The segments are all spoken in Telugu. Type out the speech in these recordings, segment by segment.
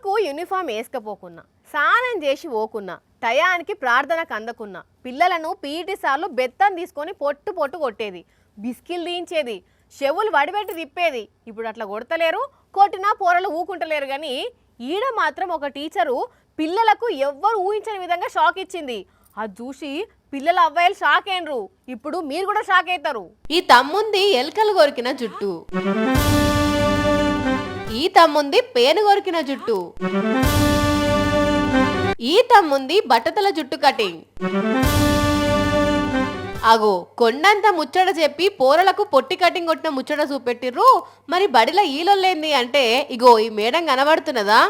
స్కూల్కు యూనిఫామ్ వేసుకపోకున్నా, స్నానం చేసి పోకున్నా, టయానికి ప్రార్థనకు అందకున్నా, పిల్లలను పీఈటీ సార్లు బెత్తం తీసుకొని పొట్టు పొట్టు కొట్టేది, బిస్కిల్ తీయించేది, చెవులు వడిపెట్టి తిప్పేది. ఇప్పుడు అట్లా కొడతలేరు, కొట్టినా పోరలు ఊకుంటలేరు. కానీ ఈడ మాత్రం ఒక టీచరు పిల్లలకు ఎవ్వరు ఊహించని విధంగా షాక్ ఇచ్చింది. అది చూసి పిల్లల అవ్వాయిలు షాక్ అయినరు. ఇప్పుడు మీరు కూడా షాక్ అవుతారు. ఈ తమ్ముంది ఎలుకలు కొరికిన జుట్టు, ఈ తమ్ముంది పేను కొరికిన జుట్టు, ఈ తమ్ముంది బట్టతల జుట్టు కటింగ్. అగో కొండంత ముచ్చట చెప్పి పోరలకు పొట్టి కటింగ్ కొట్టిన ముచ్చట చూపెట్టిర్రు. మరి బడిలో ఈలొల్లేంది అంటే ఇగో ఈ మేడం కనబడుతున్నదా,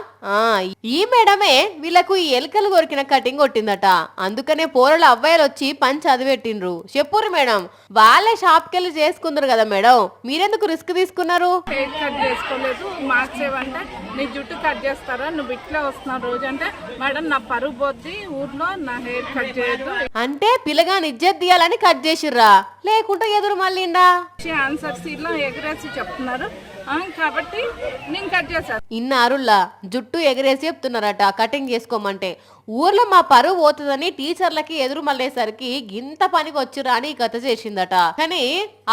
ఈ మేడమే వీళ్ళకు ఈ ఎలుకలు కొరికిన కటింగ్ కొట్టిందట. అందుకనే పోరల అవ్వాయిలు వచ్చి పని చదివెట్టిండ్రు. చెప్పుర్రు మేడం, వాళ్ళే షాప్ కెళ్ళి చేసుకుందరు కదా మేడం, మీరెందుకు రిస్క్ తీసుకున్నారు? హెయిర్ కట్ చేసుకోలేదు, మార్క్స్ ఏమంటే నీ జుట్టు కట్ చేస్తారా, నువ్వు ఇట్లా వస్తున్నావు రోజు అంటే, మేడం నా పరుగు పోద్ది ఊర్లో, నా హెయిర్ కట్ చేయదు అంటే పిల్లగాని ఇజ్జత్ తీయాలని కట్ చేసిర్రా, లేకుంటే ఎదురు మళ్ళీండా ఆన్సర్స్ ఇలా ఎగరేసి చెప్తున్నారు కాబట్టి నేను కట్ చేశాను. ఇన్నారుల్లా జుట్టు ఎగరేసి చెప్తున్నారట కటింగ్ చేసుకోమంటే. ఊర్లో మా పరువు పోతుందని టీచర్లకి ఎదురు మళ్ళేసరికి గింత పనికి వచ్చిరా అని కథ చేసిందట. కానీ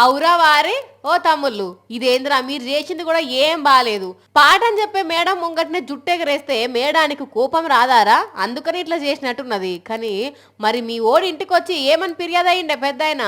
అవురా వారి ఓ తమ్ముళ్ళు, ఇదేంద్రా మీరు చేసింది కూడా ఏం బాలేదు. పాఠం చెప్పే మేడం ముంగట్నే జుట్టు ఎగరేస్తే మేడానికి కోపం రాదారా, అందుకని ఇట్లా చేసినట్టున్నది. కానీ మరి మీ ఓడి ఇంటికి వచ్చి ఏమని ఫిర్యాదు అయ్యిండే పెద్ద ఆయన?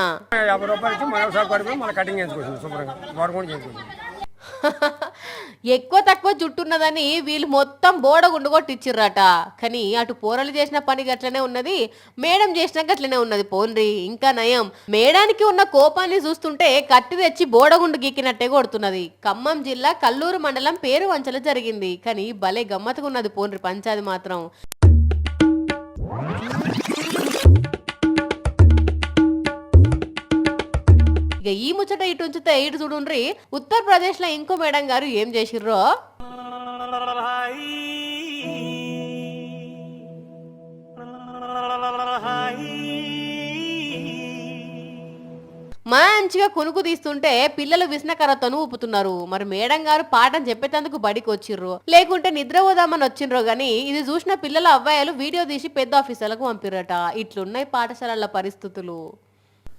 ఎక్కువ తక్కువ జుట్టున్నదని వీళ్ళు మొత్తం బోడగుండు కొట్టిచ్చిర్రట. కానీ అటు పోరలు చేసిన పని గట్లనే ఉన్నది, మేడం చేసిన గట్లనే ఉన్నది. పోన్రి ఇంకా నయం, మేడానికి ఉన్న కోపాన్ని చూస్తుంటే కత్తి తెచ్చి బోడగుండు గీకినట్టే కొడుతున్నది. ఖమ్మం జిల్లా కల్లూరు మండలం పేరు వంచల జరిగింది. కానీ భలే గమ్మత్తుగా ఉన్నది పోన్రి పంచాది మాత్రం. ఈ ముచ్చట ఇటు ఉంచితే ఇటు చూడుండ్రి, ఉత్తరప్రదేశ్ లో ఇంకో మేడం గారు ఏం చేసిర్రో. మంచిగా కొనుక్కు తీస్తుంటే పిల్లలు విసనకర్రతో ఊపుతున్నారు. మరి మేడం గారు పాఠం చెప్పేటందుకు బడికి వచ్చిర్రు, లేకుంటే నిద్ర పోదామని వచ్చిండ్రో గానీ ఇది చూసిన పిల్లల అవ్వాయిలు వీడియో తీసి పెద్ద ఆఫీసర్లకు పంపిరట. ఇట్లున్నాయి పాఠశాలల పరిస్థితులు.